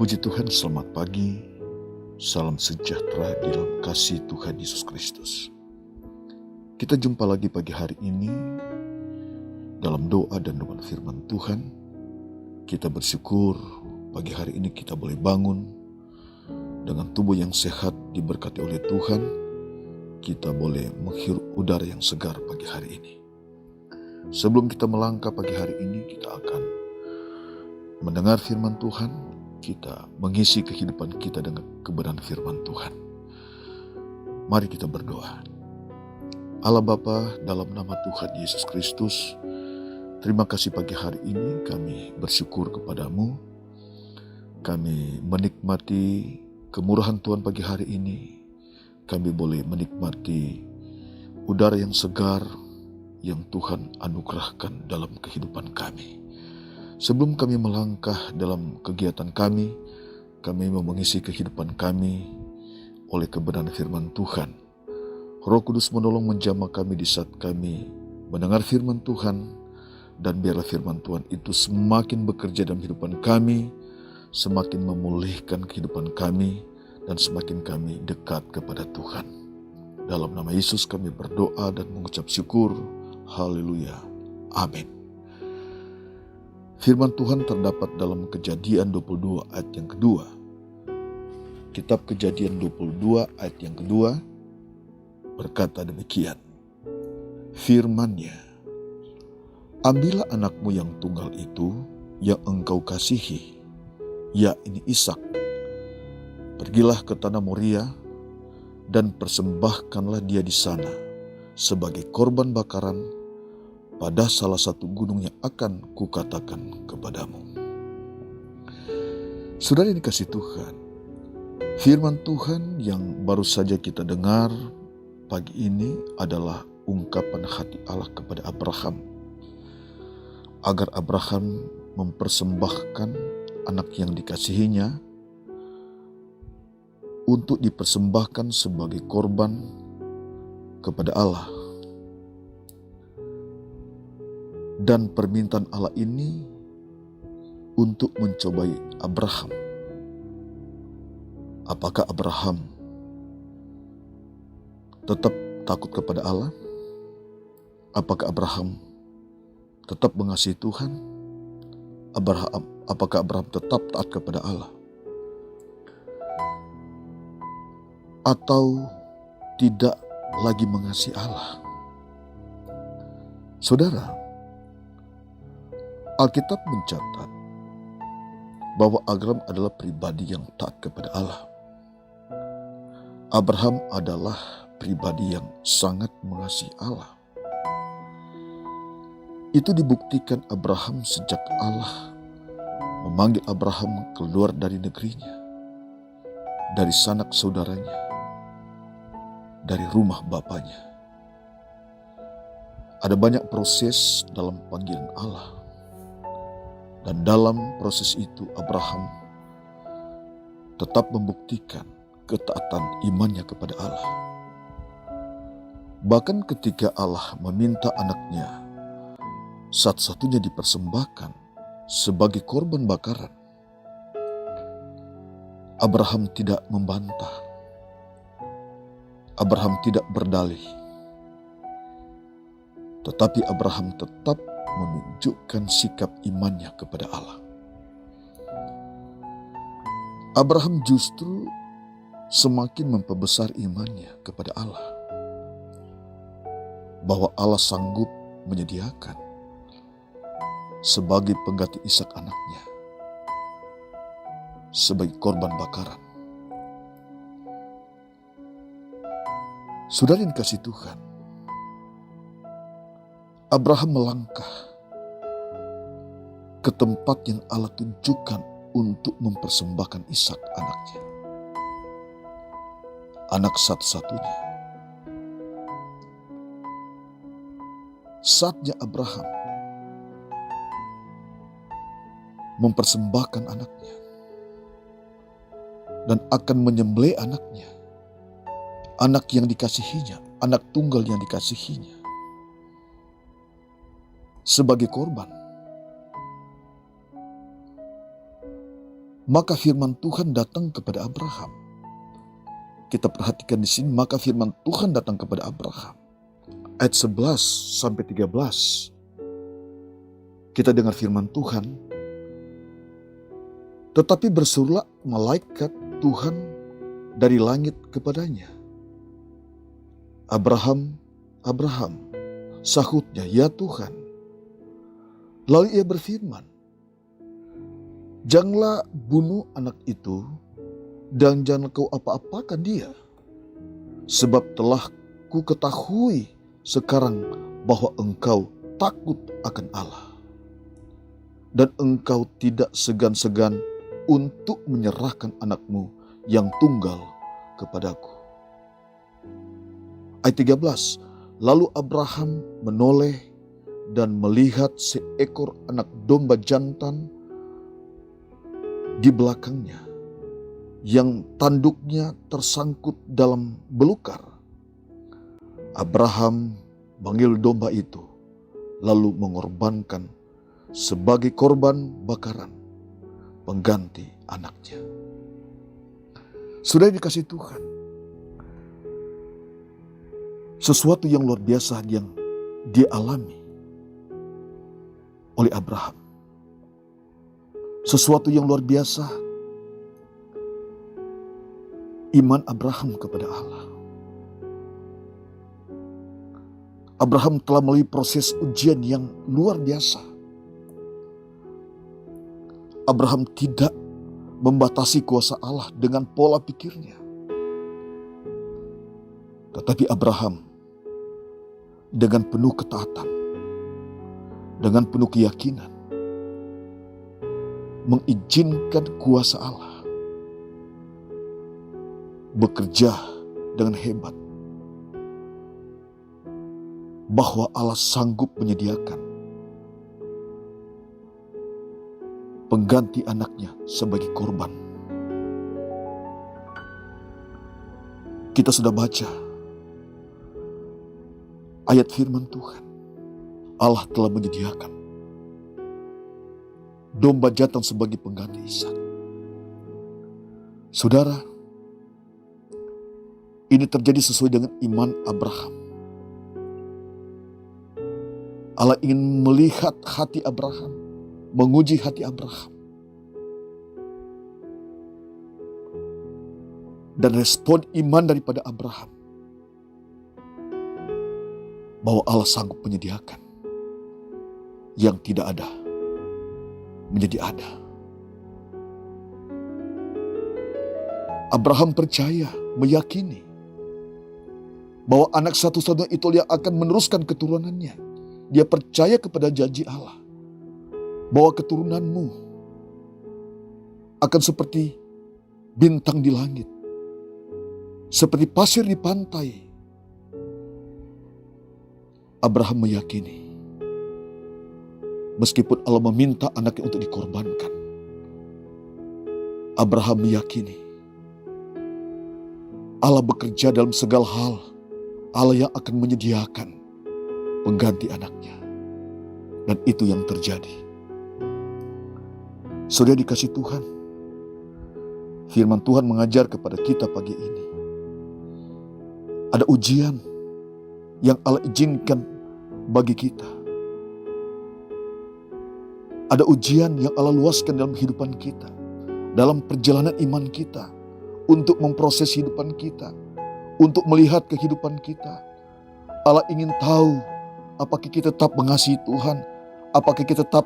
Puji Tuhan, selamat pagi, salam sejahtera di dalam kasih Tuhan Yesus Kristus. Kita jumpa lagi pagi hari ini dalam doa dan renungan firman Tuhan. Kita bersyukur pagi hari ini kita boleh bangun dengan tubuh yang sehat diberkati oleh Tuhan. Kita boleh menghirup udara yang segar pagi hari ini. Sebelum kita melangkah pagi hari ini, kita akan mendengar firman Tuhan. Kita mengisi kehidupan kita dengan kebenaran firman Tuhan. Mari kita berdoa. Allah Bapa, dalam nama Tuhan Yesus Kristus, terima kasih pagi hari ini kami bersyukur kepadamu. Kami menikmati kemurahan Tuhan pagi hari ini. Kami boleh menikmati udara yang segar yang Tuhan anugerahkan dalam kehidupan kami. Sebelum kami melangkah dalam kegiatan kami mau mengisi kehidupan kami oleh kebenaran firman Tuhan. Roh Kudus menolong menjamah kami di saat kami mendengar firman Tuhan, dan biarlah firman Tuhan itu semakin bekerja dalam kehidupan kami, semakin memulihkan kehidupan kami, dan semakin kami dekat kepada Tuhan. Dalam nama Yesus kami berdoa dan mengucap syukur. Haleluya. Amin. Firman Tuhan terdapat dalam Kejadian 22 ayat yang kedua. Kitab Kejadian 22 ayat yang kedua berkata demikian. Firman-Nya, ambillah anakmu yang tunggal itu yang engkau kasihi, yakni Ishak. Pergilah ke tanah Moria dan persembahkanlah dia di sana sebagai korban bakaran pada salah satu gunung yang akan kukatakan kepadamu. Saudara yang dikasihi Tuhan, firman Tuhan yang baru saja kita dengar pagi ini adalah ungkapan hati Allah kepada Abraham, agar Abraham mempersembahkan anak yang dikasihinya untuk dipersembahkan sebagai korban kepada Allah. Dan permintaan Allah ini untuk mencobai Abraham. Apakah Abraham tetap takut kepada Allah? Apakah Abraham tetap mengasihi Tuhan? Apakah Abraham tetap taat kepada Allah? Atau tidak lagi mengasihi Allah? Saudara, Alkitab mencatat bahwa Abraham adalah pribadi yang taat kepada Allah. Abraham adalah pribadi yang sangat mengasihi Allah. Itu dibuktikan Abraham sejak Allah memanggil Abraham keluar dari negerinya, dari sanak saudaranya, dari rumah bapanya. Ada banyak proses dalam panggilan Allah. Dan dalam proses itu Abraham tetap membuktikan ketaatan imannya kepada Allah. Bahkan ketika Allah meminta anaknya satu-satunya dipersembahkan sebagai korban bakaran, Abraham tidak membantah. Abraham tidak berdalih. Tetapi Abraham tetap menunjukkan sikap imannya kepada Allah. Abraham justru semakin memperbesar imannya kepada Allah, bahwa Allah sanggup menyediakan sebagai pengganti Ishak anaknya, sebagai korban bakaran. Saudara yang dikasihi Tuhan, Abraham melangkah ke tempat yang Allah tunjukkan untuk mempersembahkan Ishak anaknya, anak satu-satunya. Saatnya Abraham mempersembahkan anaknya dan akan menyembelih anaknya, anak yang dikasihinya, anak tunggal yang dikasihinya, sebagai korban. Maka firman Tuhan datang kepada Abraham. Kita perhatikan di sini, maka firman Tuhan datang kepada Abraham. Ayat 11 sampai 13. Kita dengar firman Tuhan. Tetapi berserulah malaikat Tuhan dari langit kepadanya. Abraham, Abraham, sahutnya, ya Tuhan. Lalu ia berfirman, janganlah bunuh anak itu dan jangan kau apa-apakan dia. Sebab telah ku ketahui sekarang bahwa engkau takut akan Allah. Dan engkau tidak segan-segan untuk menyerahkan anakmu yang tunggal kepadaku. Ayat 13, lalu Abraham menoleh dan melihat seekor anak domba jantan di belakangnya, yang tanduknya tersangkut dalam belukar. Abraham manggil domba itu, lalu mengorbankan sebagai korban bakaran pengganti anaknya. Sudah dikasih Tuhan, sesuatu yang luar biasa yang dialami oleh Abraham. Sesuatu yang luar biasa, iman Abraham kepada Allah. Abraham telah melalui proses ujian yang luar biasa. Abraham tidak membatasi kuasa Allah dengan pola pikirnya. Tetapi Abraham dengan penuh ketaatan, dengan penuh keyakinan, mengizinkan kuasa Allah bekerja dengan hebat, bahwa Allah sanggup menyediakan pengganti anaknya sebagai korban. Kita sudah baca ayat firman Tuhan. Allah telah menyediakan domba jantan sebagai pengganti Ishak. Saudara, ini terjadi sesuai dengan iman Abraham. Allah ingin melihat hati Abraham, menguji hati Abraham. Dan respon iman daripada Abraham, bahwa Allah sanggup menyediakan yang tidak ada menjadi ada. Abraham percaya, meyakini bahwa anak satu-satunya itu yang akan meneruskan keturunannya. Dia percaya kepada janji Allah bahwa keturunanmu akan seperti bintang di langit, seperti pasir di pantai. Abraham meyakini, meskipun Allah meminta anaknya untuk dikorbankan, Abraham meyakini Allah bekerja dalam segala hal. Allah yang akan menyediakan pengganti anaknya. Dan itu yang terjadi. Saudara dikasih Tuhan, firman Tuhan mengajar kepada kita pagi ini. Ada ujian yang Allah izinkan bagi kita. Ada ujian yang Allah luaskan dalam kehidupan kita, dalam perjalanan iman kita, untuk memproses kehidupan kita, untuk melihat kehidupan kita. Allah ingin tahu, apakah kita tetap mengasihi Tuhan, apakah kita tetap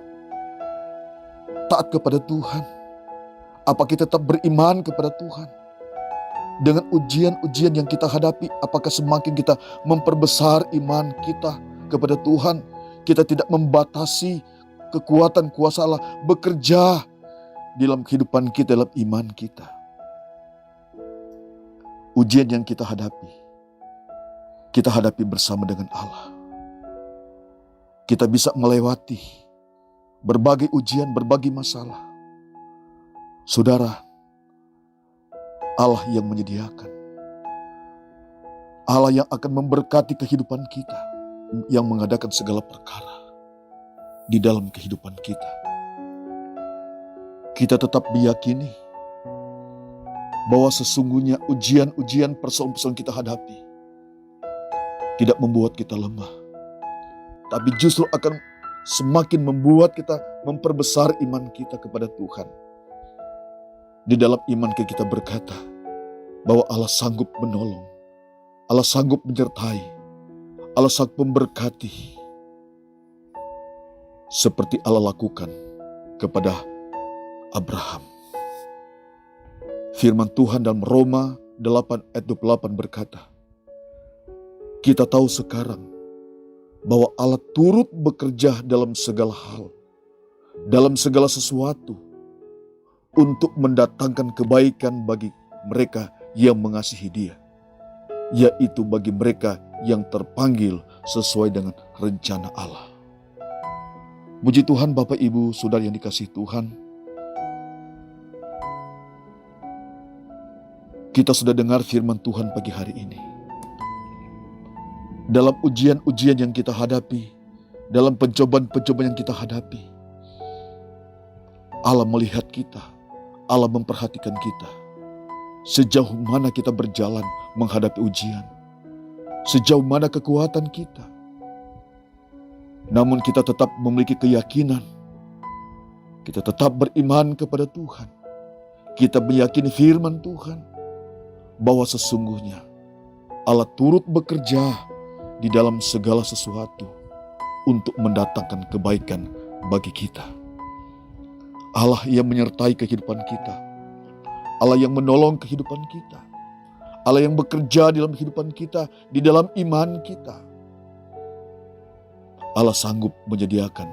taat kepada Tuhan, apakah kita tetap beriman kepada Tuhan. Dengan ujian-ujian yang kita hadapi, apakah semakin kita memperbesar iman kita kepada Tuhan, kita tidak membatasi kekuatan kuasa Allah bekerja dalam kehidupan kita, dalam iman kita. Ujian yang kita hadapi bersama dengan Allah. Kita bisa melewati berbagai ujian, berbagai masalah. Saudara, Allah yang menyediakan, Allah yang akan memberkati kehidupan kita, yang mengadakan segala perkara di dalam kehidupan kita. kita tetap meyakini bahwa sesungguhnya ujian-ujian persoalan-persoalan kita hadapi tidak membuat kita lemah, tapi justru akan semakin membuat kita memperbesar iman kita kepada Tuhan. Di dalam iman kita berkata bahwa Allah sanggup menolong, Allah sanggup menyertai, Allah sanggup memberkati, seperti Allah lakukan kepada Abraham. Firman Tuhan dalam Roma 8 ayat 28 berkata, kita tahu sekarang bahwa Allah turut bekerja dalam segala hal, dalam segala sesuatu, untuk mendatangkan kebaikan bagi mereka yang mengasihi Dia, yaitu bagi mereka yang terpanggil sesuai dengan rencana Allah. Puji Tuhan, Bapak, Ibu, Saudara yang dikasihi Tuhan. Kita sudah dengar firman Tuhan pagi hari ini. Dalam ujian-ujian yang kita hadapi, dalam pencobaan-pencobaan yang kita hadapi, Allah melihat kita, Allah memperhatikan kita. Sejauh mana kita berjalan menghadapi ujian, sejauh mana kekuatan kita. Namun kita tetap memiliki keyakinan, kita tetap beriman kepada Tuhan. Kita meyakini firman Tuhan, bahwa sesungguhnya Allah turut bekerja di dalam segala sesuatu untuk mendatangkan kebaikan bagi kita. Allah yang menyertai kehidupan kita, Allah yang menolong kehidupan kita, Allah yang bekerja dalam kehidupan kita, di dalam iman kita. Allah sanggup menyediakan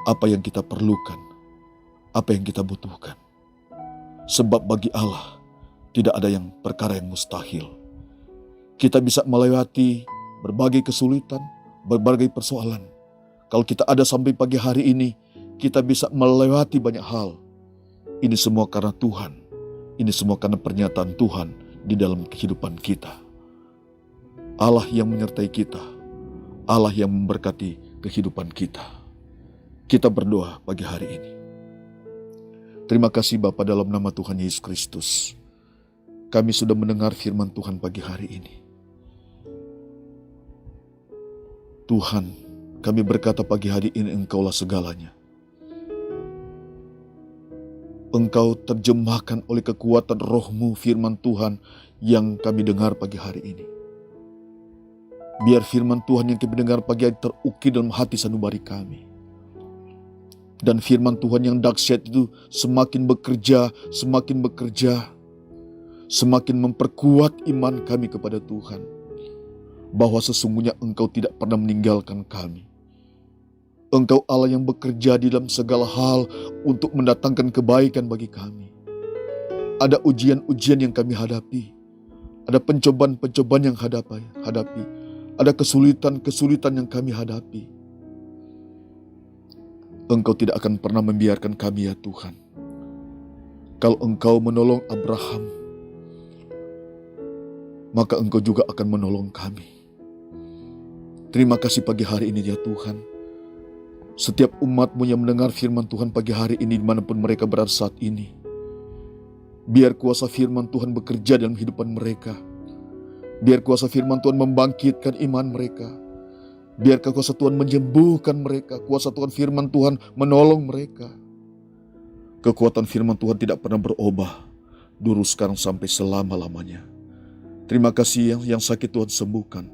apa yang kita perlukan, apa yang kita butuhkan. Sebab bagi Allah tidak ada yang perkara yang mustahil. Kita bisa melewati berbagai kesulitan, berbagai persoalan. Kalau kita ada sampai pagi hari ini, kita bisa melewati banyak hal. Ini semua karena Tuhan. Ini semua karena pernyataan Tuhan di dalam kehidupan kita. Allah yang menyertai kita. Allah yang memberkati kehidupan kita. Kita berdoa pagi hari ini. Terima kasih Bapa, dalam nama Tuhan Yesus Kristus. Kami sudah mendengar firman Tuhan pagi hari ini. Tuhan, kami berkata pagi hari ini, Engkaulah segalanya. Engkau terjemahkan oleh kekuatan roh-Mu firman Tuhan yang kami dengar pagi hari ini. Biar firman Tuhan yang kami dengar pagi hari terukir dalam hati sanubari kami. Dan firman Tuhan yang dahsyat itu semakin bekerja, semakin memperkuat iman kami kepada Tuhan. Bahwa sesungguhnya Engkau tidak pernah meninggalkan kami. Engkau Allah yang bekerja di dalam segala hal untuk mendatangkan kebaikan bagi kami. Ada ujian-ujian yang kami hadapi. Ada pencobaan-pencobaan yang hadapi. Ada kesulitan-kesulitan yang kami hadapi. Engkau tidak akan pernah membiarkan kami, ya Tuhan. Kalau Engkau menolong Abraham, maka Engkau juga akan menolong kami. Terima kasih pagi hari ini, ya Tuhan. Setiap umat-Mu yang mendengar firman Tuhan pagi hari ini dimanapun mereka berada saat ini. Biar kuasa firman Tuhan bekerja dalam kehidupan mereka. Biar kuasa firman Tuhan membangkitkan iman mereka. Biar kuasa Tuhan menyembuhkan mereka. Kuasa Tuhan firman Tuhan menolong mereka. Kekuatan firman Tuhan tidak pernah berubah. Dulu, sekarang, sampai selama-lamanya. Terima kasih yang sakit Tuhan sembuhkan.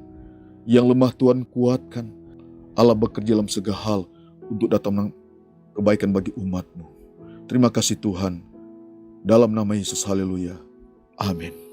Yang lemah Tuhan kuatkan. Allah bekerja dalam segala hal untuk datang kebaikan bagi umat-Mu. Terima kasih Tuhan. Dalam nama Yesus, haleluya. Amin.